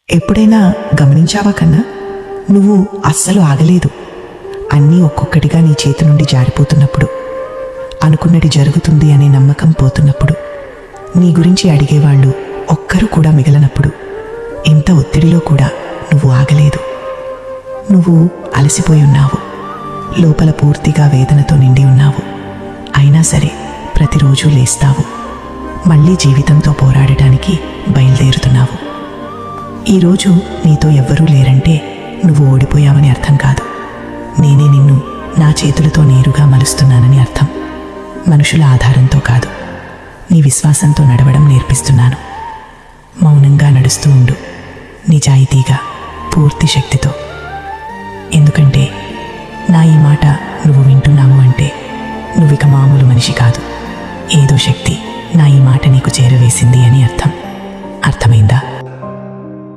ఎప్పుడైనా గమనించావా కన్నా? నువ్వు అస్సలు ఆగలేదు. అన్నీ ఒక్కొక్కటిగా నీ చేతి నుండి జారిపోతున్నప్పుడు, అనుకున్నది జరుగుతుంది అనే నమ్మకం పోతున్నప్పుడు, నీ గురించి అడిగేవాళ్ళు ఒక్కరు కూడా మిగలనప్పుడు, ఇంత ఒత్తిడిలో కూడా నువ్వు ఆగలేదు. నువ్వు అలసిపోయి ఉన్నావు, లోపల పూర్తిగా వేదనతో నిండి ఉన్నావు. అయినా సరే ప్రతిరోజు లేస్తావు, మళ్ళీ జీవితంతో పోరాడటానికి బయలుదేరుతున్నావు. ఈరోజు నీతో ఎవ్వరూ లేరంటే నువ్వు ఓడిపోయావని అర్థం కాదు. నేనే నిన్ను నా చేతులతో నేరుగా మలుస్తున్నానని అర్థం. మనుషుల ఆధారంతో కాదు, నీ విశ్వాసంతో నడవడం నేర్పిస్తున్నాను. మౌనంగా నడుస్తూ ఉండు, నిజాయితీగా, పూర్తి శక్తితో. ఎందుకంటే నా ఈ మాట నువ్వు వింటున్నావు అంటే నువ్విక మామూలు మనిషి కాదు. ఏదో శక్తి నా ఈ మాట నీకు చేరవేసింది అని అర్థం. అర్థమైందా?